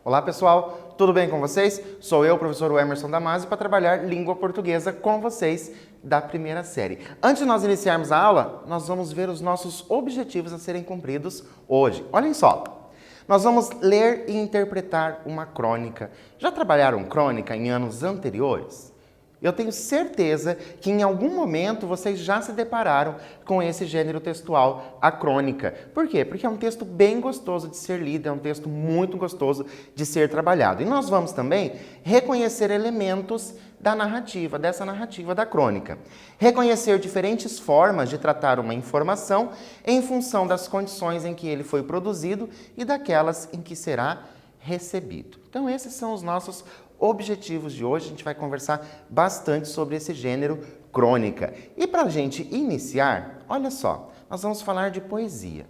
Olá pessoal, tudo bem com vocês? Sou eu, professor Emerson Damasio, para trabalhar língua portuguesa com vocês da primeira série. Antes de nós iniciarmos a aula, nós vamos ver os nossos objetivos a serem cumpridos hoje. Olhem só, nós vamos ler e interpretar uma crônica. Já trabalharam crônica em anos anteriores? Eu tenho certeza que em algum momento vocês já se depararam com esse gênero textual, a crônica. Por quê? Porque é um texto bem gostoso de ser lido, é um texto muito gostoso de ser trabalhado. E nós vamos também reconhecer elementos da narrativa, dessa narrativa da crônica. Reconhecer diferentes formas de tratar uma informação em função das condições em que ele foi produzido e daquelas em que será recebido. Então esses são os nossos objetivos de hoje. A gente vai conversar bastante sobre esse gênero crônica. E para a gente iniciar, olha só, nós vamos falar de poesia.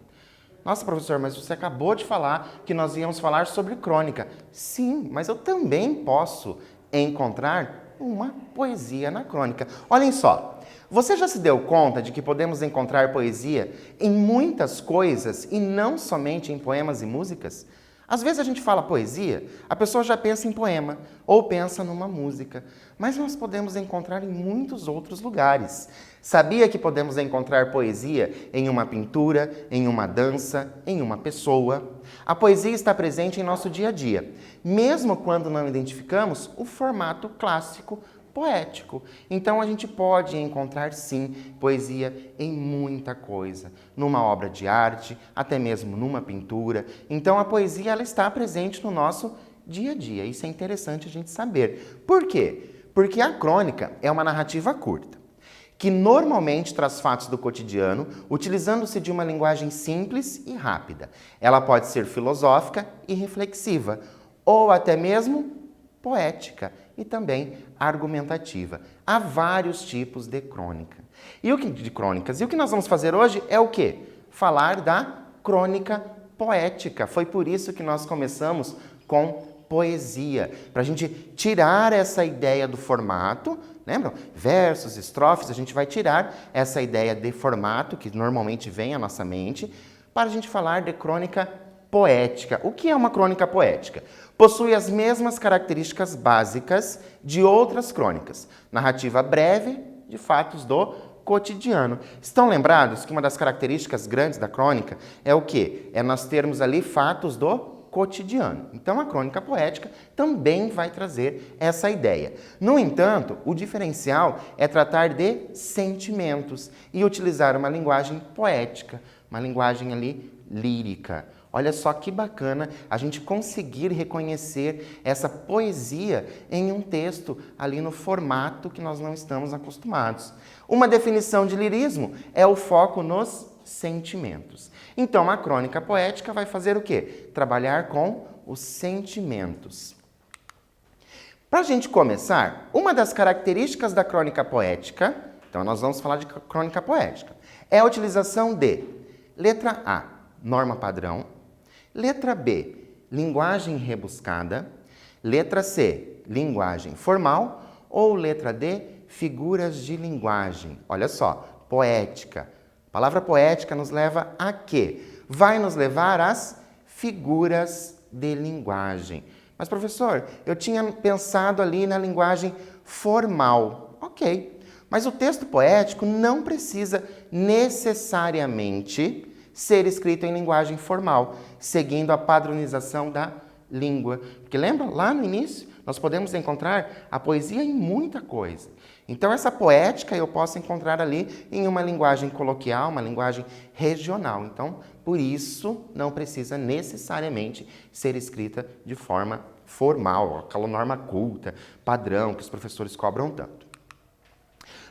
Nossa, professor, mas você acabou de falar que nós íamos falar sobre crônica. Sim, mas eu também posso encontrar uma poesia na crônica. Olhem só, você já se deu conta de que podemos encontrar poesia em muitas coisas e não somente em poemas e músicas? Às vezes a gente fala poesia, a pessoa já pensa em poema ou pensa numa música, mas nós podemos encontrar em muitos outros lugares. Sabia que podemos encontrar poesia em uma pintura, em uma dança, em uma pessoa? A poesia está presente em nosso dia a dia, mesmo quando não identificamos o formato clássico poético. Então a gente pode encontrar sim poesia em muita coisa, numa obra de arte, até mesmo numa pintura. Então a poesia ela está presente no nosso dia a dia. Isso é interessante a gente saber. Por quê? Porque a crônica é uma narrativa curta, que normalmente traz fatos do cotidiano, utilizando-se de uma linguagem simples e rápida. Ela pode ser filosófica e reflexiva, ou até mesmo poética e também argumentativa. Há vários tipos de crônica. De crônicas. E o que nós vamos fazer hoje é o quê? Falar da crônica poética. Foi por isso que nós começamos com poesia, para a gente tirar essa ideia do formato, lembram? Versos, estrofes, a gente vai tirar essa ideia de formato que normalmente vem à nossa mente, para a gente falar de crônica poética. O que é uma crônica poética? Possui as mesmas características básicas de outras crônicas. Narrativa breve de fatos do cotidiano. Estão lembrados que uma das características grandes da crônica é o quê? É nós termos ali fatos do cotidiano. Então a crônica poética também vai trazer essa ideia. No entanto, o diferencial é tratar de sentimentos e utilizar uma linguagem poética, uma linguagem ali lírica. Olha só que bacana a gente conseguir reconhecer essa poesia em um texto ali no formato que nós não estamos acostumados. Uma definição de lirismo é o foco nos sentimentos. Então, a crônica poética vai fazer o quê? Trabalhar com os sentimentos. Para a gente começar, uma das características da crônica poética, então nós vamos falar de crônica poética, é a utilização de letra A, norma padrão, letra B, linguagem rebuscada, letra C, linguagem formal ou letra D, figuras de linguagem. Olha só, poética. A palavra poética nos leva a quê? Vai nos levar às figuras de linguagem. Mas, professor, eu tinha pensado ali na linguagem formal. Ok, mas o texto poético não precisa necessariamente ser escrito em linguagem formal, seguindo a padronização da língua. Porque lembra, lá no início, nós podemos encontrar a poesia em muita coisa. Então, essa poética eu posso encontrar ali em uma linguagem coloquial, uma linguagem regional. Então, por isso, não precisa necessariamente ser escrita de forma formal, aquela norma culta, padrão, que os professores cobram tanto.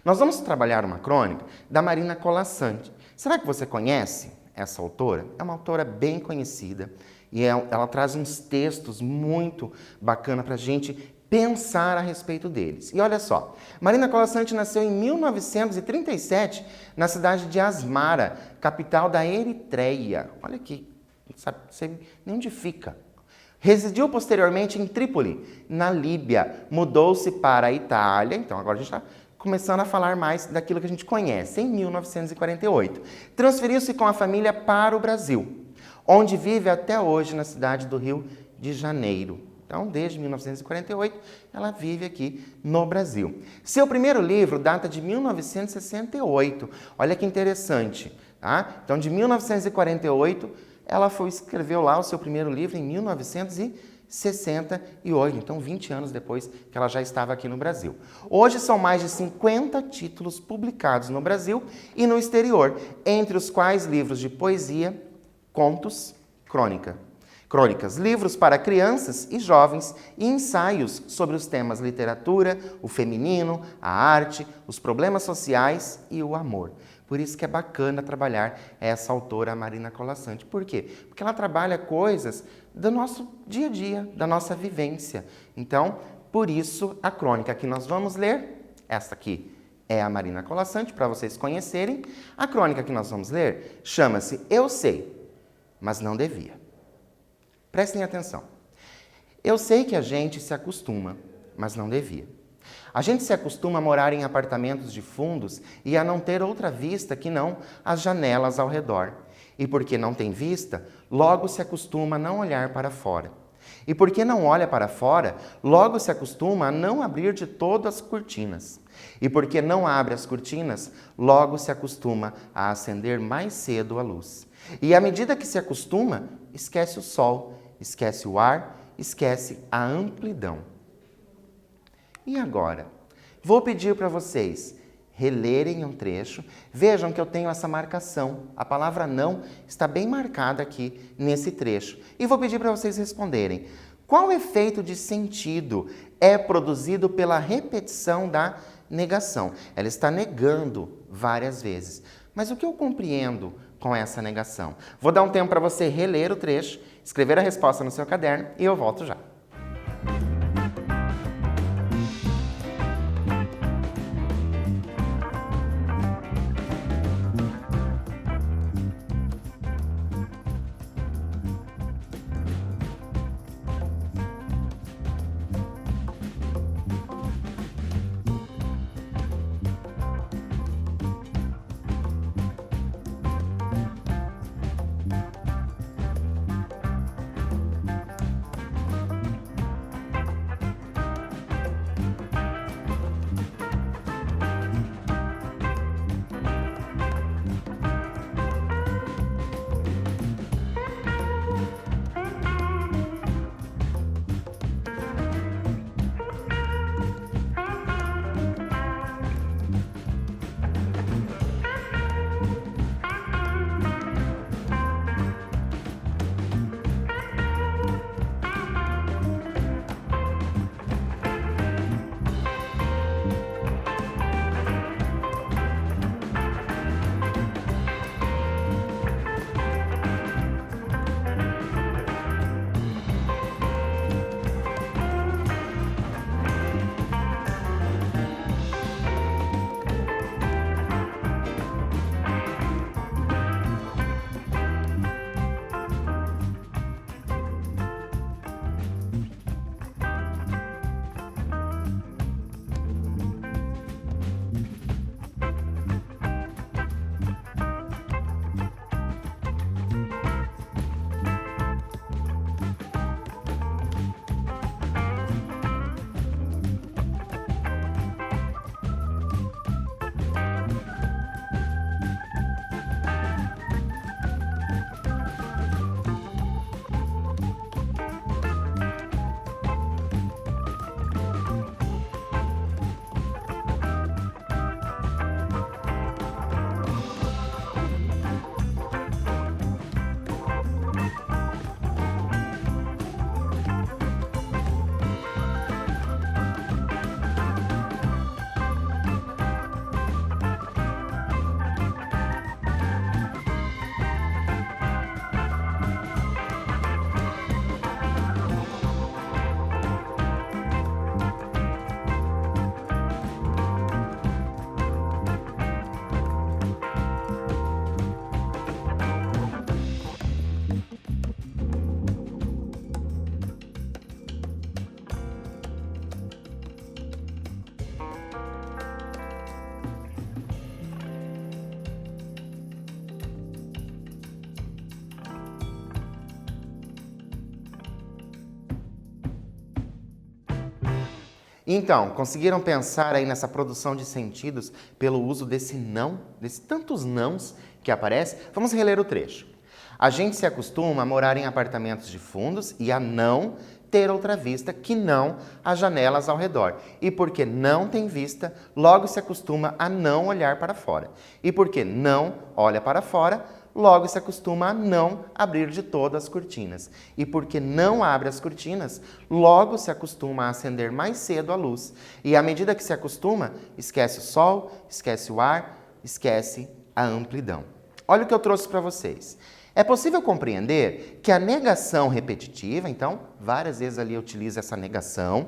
Nós vamos trabalhar uma crônica da Marina Colasanti. Será que você conhece essa autora? É uma autora bem conhecida e ela traz uns textos muito bacanas para a gente pensar a respeito deles. E olha só, Marina Colasanti nasceu em 1937 na cidade de Asmara, capital da Eritreia. Olha aqui, não sei nem onde fica. Residiu posteriormente em Trípoli, na Líbia. Mudou-se para a Itália, então agora a gente está começando a falar mais daquilo que a gente conhece, em 1948. Transferiu-se com a família para o Brasil, onde vive até hoje na cidade do Rio de Janeiro. Então, desde 1948, ela vive aqui no Brasil. Seu primeiro livro data de 1968. Olha que interessante, tá? Então, de 1948, ela escreveu lá o seu primeiro livro em 1968. Então, 20 anos depois que ela já estava aqui no Brasil. Hoje, são mais de 50 títulos publicados no Brasil e no exterior, entre os quais livros de poesia, contos, crônicas, livros para crianças e jovens e ensaios sobre os temas literatura, o feminino, a arte, os problemas sociais e o amor. Por isso que é bacana trabalhar essa autora, a Marina Colasanti. Por quê? Porque ela trabalha coisas do nosso dia a dia, da nossa vivência. Então, por isso, a crônica que nós vamos ler, esta aqui é a Marina Colasanti, para vocês conhecerem. A crônica que nós vamos ler chama-se Eu Sei, mas Não Devia. Prestem atenção. Eu sei que a gente se acostuma, mas não devia. A gente se acostuma a morar em apartamentos de fundos e a não ter outra vista que não as janelas ao redor. E porque não tem vista, logo se acostuma a não olhar para fora. E porque não olha para fora, logo se acostuma a não abrir de todo as cortinas. E porque não abre as cortinas, logo se acostuma a acender mais cedo a luz. E à medida que se acostuma, esquece o sol, esquece o ar, esquece a amplidão. E agora? Vou pedir para vocês relerem um trecho. Vejam que eu tenho essa marcação. A palavra não está bem marcada aqui nesse trecho. E vou pedir para vocês responderem. Qual efeito de sentido é produzido pela repetição da negação? Ela está negando várias vezes. Mas o que eu compreendo com essa negação? Vou dar um tempo para você reler o trecho, escrever a resposta no seu caderno e eu volto já. Então, conseguiram pensar aí nessa produção de sentidos pelo uso desse não, desses tantos nãos que aparece? Vamos reler o trecho. A gente se acostuma a morar em apartamentos de fundos e a não ter outra vista que não as janelas ao redor. E porque não tem vista, logo se acostuma a não olhar para fora. E porque não olha para fora, logo se acostuma a não abrir de todo as cortinas. E porque não abre as cortinas, logo se acostuma a acender mais cedo a luz. E à medida que se acostuma, esquece o sol, esquece o ar, esquece a amplidão. Olha o que eu trouxe para vocês. É possível compreender que a negação repetitiva, então, várias vezes ali eu utilizo essa negação,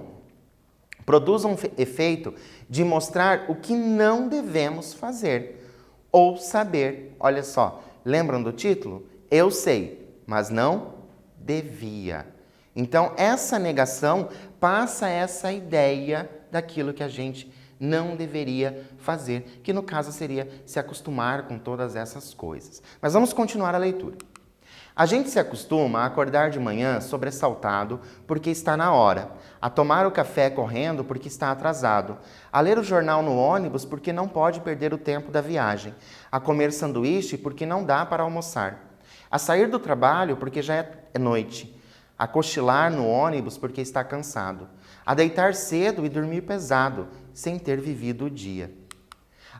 produz um efeito de mostrar o que não devemos fazer ou saber. Olha só, lembram do título? Eu sei, mas não devia. Então, essa negação passa essa ideia daquilo que a gente não deveria fazer, que no caso seria se acostumar com todas essas coisas. Mas vamos continuar a leitura. A gente se acostuma a acordar de manhã sobressaltado porque está na hora, a tomar o café correndo porque está atrasado, a ler o jornal no ônibus porque não pode perder o tempo da viagem, a comer sanduíche porque não dá para almoçar, a sair do trabalho porque já é noite, a cochilar no ônibus porque está cansado, a deitar cedo e dormir pesado, sem ter vivido o dia.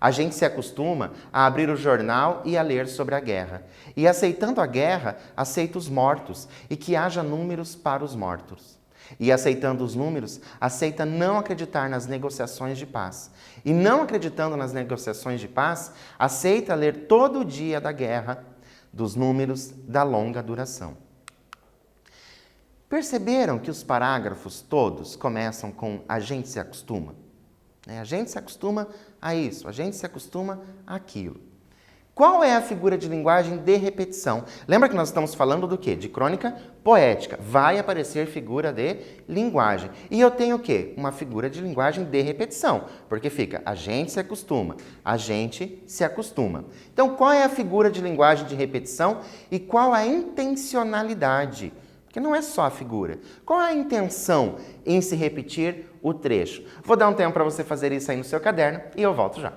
A gente se acostuma a abrir o jornal e a ler sobre a guerra. E aceitando a guerra, aceita os mortos e que haja números para os mortos. E aceitando os números, aceita não acreditar nas negociações de paz. E não acreditando nas negociações de paz, aceita ler todo o dia da guerra, dos números da longa duração. Perceberam que os parágrafos todos começam com a gente se acostuma? A gente se acostuma a isso, a gente se acostuma àquilo. Qual é a figura de linguagem de repetição? Lembra que nós estamos falando do quê? De crônica poética. Vai aparecer figura de linguagem. E eu tenho o quê? Uma figura de linguagem de repetição, porque fica a gente se acostuma, a gente se acostuma. Então, qual é a figura de linguagem de repetição e qual a intencionalidade? Porque não é só a figura. Qual é a intenção em se repetir o trecho? Vou dar um tempo para você fazer isso aí no seu caderno e eu volto já.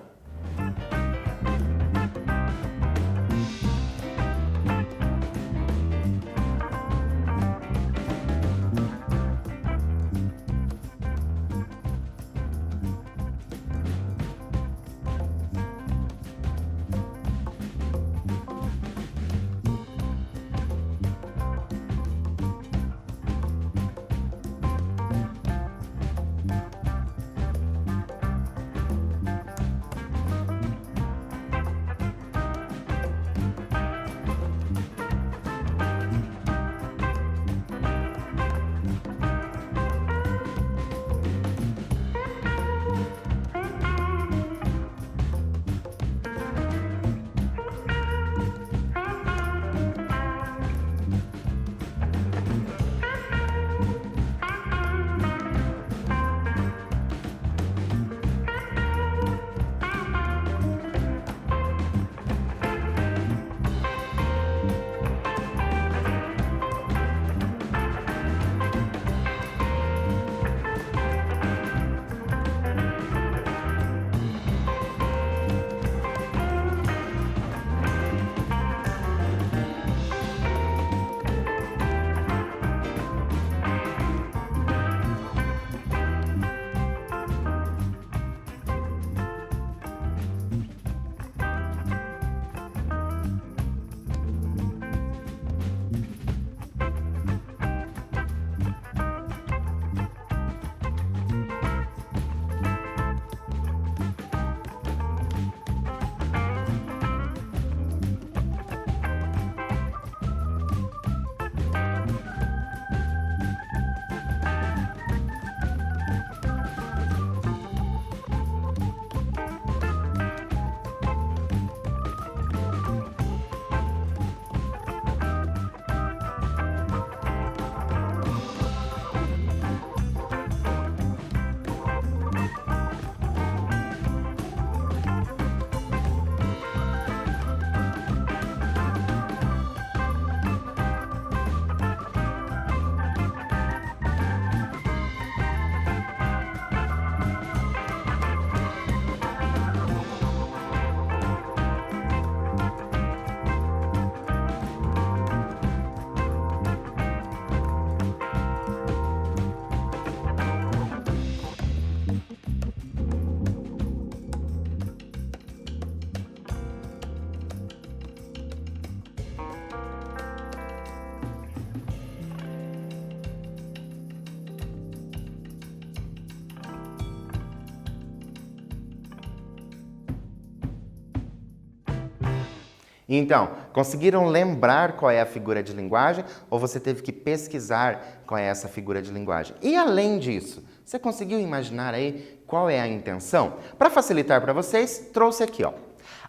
Então, conseguiram lembrar qual é a figura de linguagem ou você teve que pesquisar qual é essa figura de linguagem? E além disso, você conseguiu imaginar aí qual é a intenção? Para facilitar para vocês, trouxe aqui, ó.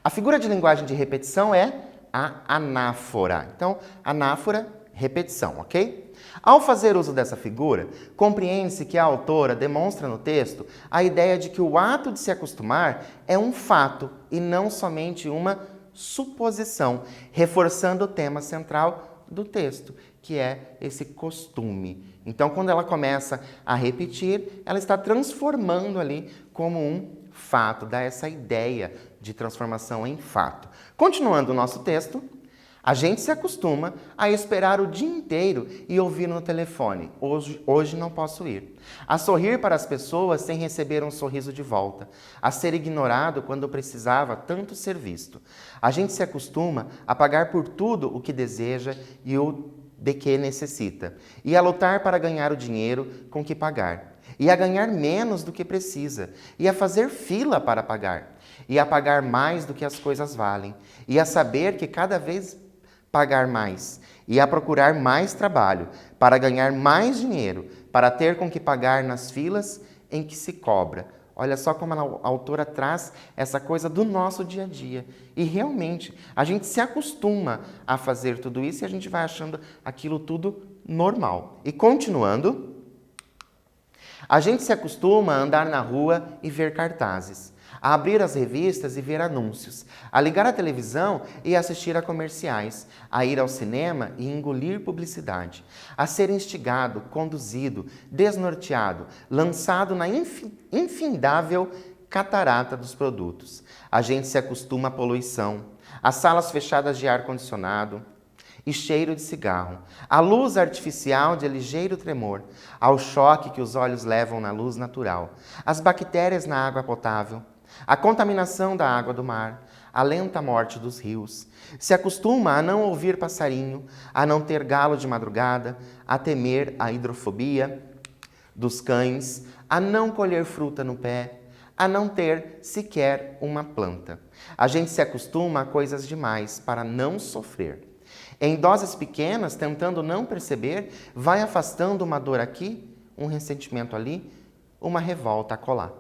A figura de linguagem de repetição é a anáfora. Então, anáfora, repetição, ok? Ao fazer uso dessa figura, compreende-se que a autora demonstra no texto a ideia de que o ato de se acostumar é um fato e não somente uma suposição, reforçando o tema central do texto, que é esse costume. Então, quando ela começa a repetir, ela está transformando ali como um fato, dá essa ideia de transformação em fato. Continuando o nosso texto, a gente se acostuma a esperar o dia inteiro e ouvir no telefone, hoje não posso ir. A sorrir para as pessoas sem receber um sorriso de volta. A ser ignorado quando precisava tanto ser visto. A gente se acostuma a pagar por tudo o que deseja e o de que necessita. E a lutar para ganhar o dinheiro com que pagar. E a ganhar menos do que precisa. E a fazer fila para pagar. E a pagar mais do que as coisas valem. E a saber que cada vez pagar mais e a procurar mais trabalho para ganhar mais dinheiro, para ter com que pagar nas filas em que se cobra. Olha só como a autora traz essa coisa do nosso dia a dia. E realmente, a gente se acostuma a fazer tudo isso e a gente vai achando aquilo tudo normal. E continuando, a gente se acostuma a andar na rua e ver cartazes, a abrir as revistas e ver anúncios, a ligar a televisão e assistir a comerciais, a ir ao cinema e engolir publicidade, a ser instigado, conduzido, desnorteado, lançado na infindável catarata dos produtos. A gente se acostuma à poluição, às salas fechadas de ar-condicionado e cheiro de cigarro, à luz artificial de ligeiro tremor, ao choque que os olhos levam na luz natural, às bactérias na água potável, a contaminação da água do mar, a lenta morte dos rios. Se acostuma a não ouvir passarinho, a não ter galo de madrugada, a temer a hidrofobia dos cães, a não colher fruta no pé, a não ter sequer uma planta. A gente se acostuma a coisas demais para não sofrer. Em doses pequenas, tentando não perceber, vai afastando uma dor aqui, um ressentimento ali, uma revolta acolá.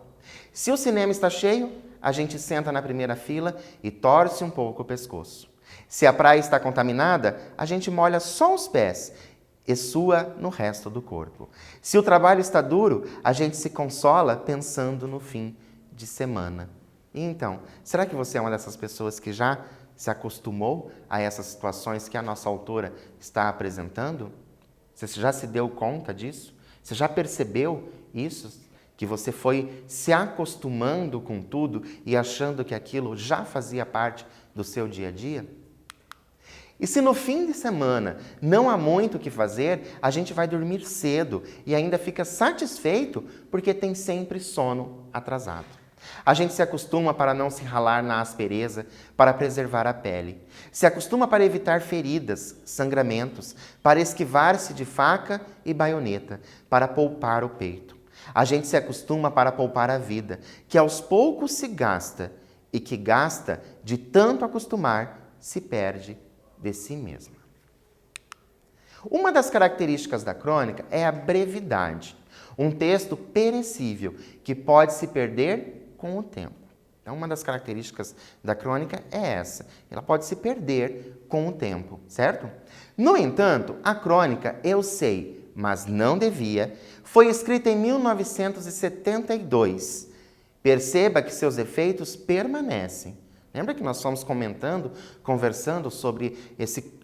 Se o cinema está cheio, a gente senta na primeira fila e torce um pouco o pescoço. Se a praia está contaminada, a gente molha só os pés e sua no resto do corpo. Se o trabalho está duro, a gente se consola pensando no fim de semana. E então, será que você é uma dessas pessoas que já se acostumou a essas situações que a nossa autora está apresentando? Você já se deu conta disso? Você já percebeu isso? Que você foi se acostumando com tudo e achando que aquilo já fazia parte do seu dia a dia? E se no fim de semana não há muito o que fazer, a gente vai dormir cedo e ainda fica satisfeito porque tem sempre sono atrasado. A gente se acostuma para não se ralar na aspereza, para preservar a pele. Se acostuma para evitar feridas, sangramentos, para esquivar-se de faca e baioneta, para poupar o peito. A gente se acostuma para poupar a vida, que aos poucos se gasta, e que gasta de tanto acostumar, se perde de si mesma. Uma das características da crônica é a brevidade, um texto perecível que pode se perder com o tempo. Então, uma das características da crônica é essa, ela pode se perder com o tempo, certo? No entanto, a crônica, eu sei, mas não devia, foi escrita em 1972. Perceba que seus efeitos permanecem. Lembra que nós fomos conversando sobre esse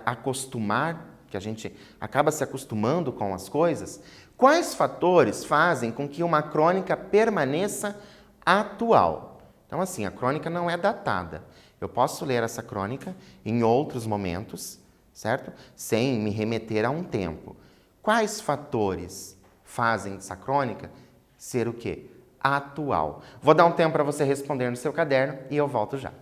acostumar, que a gente acaba se acostumando com as coisas? Quais fatores fazem com que uma crônica permaneça atual? Então, assim, a crônica não é datada. Eu posso ler essa crônica em outros momentos, certo? Sem me remeter a um tempo. Quais fatores fazem essa crônica ser o quê? Atual. Vou dar um tempo para você responder no seu caderno e eu volto já.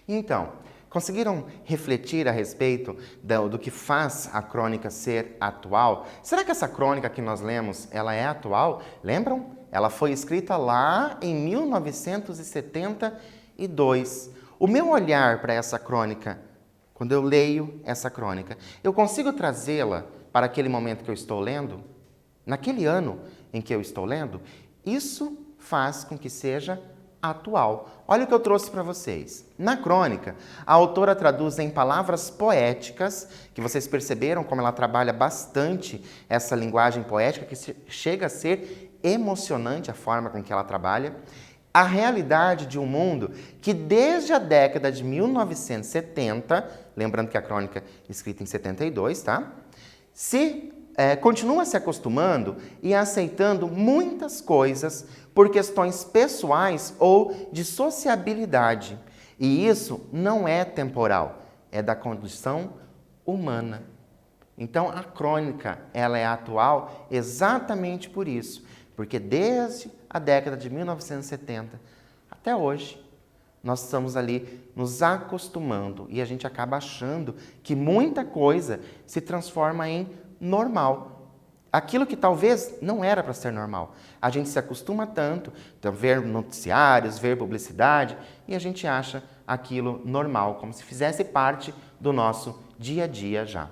Então, conseguiram refletir a respeito do que faz a crônica ser atual? Será que essa crônica que nós lemos, ela é atual? Lembram? Ela foi escrita lá em 1972. O meu olhar para essa crônica, quando eu leio essa crônica, eu consigo trazê-la para aquele momento que eu estou lendo? Naquele ano em que eu estou lendo? Isso faz com que seja atual. Olha o que eu trouxe para vocês. Na crônica, a autora traduz em palavras poéticas, que vocês perceberam como ela trabalha bastante essa linguagem poética, que chega a ser emocionante a forma com que ela trabalha, a realidade de um mundo que desde a década de 1970, lembrando que a crônica é escrita em 72, tá? Continua se acostumando e aceitando muitas coisas por questões pessoais ou de sociabilidade. E isso não é temporal, é da condição humana. Então, a crônica, ela é atual exatamente por isso, porque desde a década de 1970 até hoje, nós estamos ali nos acostumando e a gente acaba achando que muita coisa se transforma em normal. Aquilo que talvez não era para ser normal. A gente se acostuma tanto a ver noticiários, ver publicidade, e a gente acha aquilo normal, como se fizesse parte do nosso dia a dia já.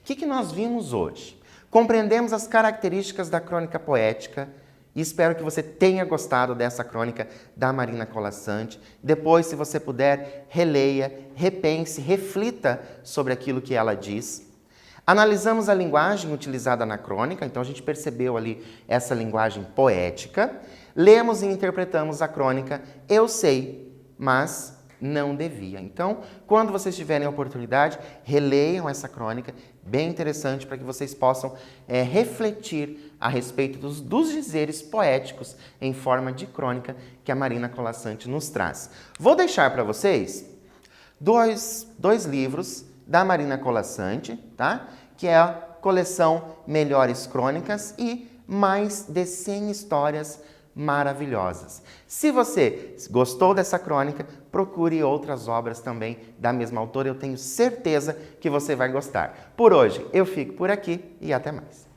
O que nós vimos hoje? Compreendemos as características da crônica poética e espero que você tenha gostado dessa crônica da Marina Colasanti. Depois, se você puder, releia, repense, reflita sobre aquilo que ela diz. Analisamos a linguagem utilizada na crônica, então a gente percebeu ali essa linguagem poética. Lemos e interpretamos a crônica Eu sei, mas não devia. Então, quando vocês tiverem a oportunidade, releiam essa crônica, bem interessante para que vocês possam refletir a respeito dos dizeres poéticos em forma de crônica que a Marina Colasanti nos traz. Vou deixar para vocês dois livros da Marina Colasanti, tá? Que é a coleção Melhores Crônicas e mais de 100 histórias maravilhosas. Se você gostou dessa crônica, procure outras obras também da mesma autora. Eu tenho certeza que você vai gostar. Por hoje, eu fico por aqui e até mais.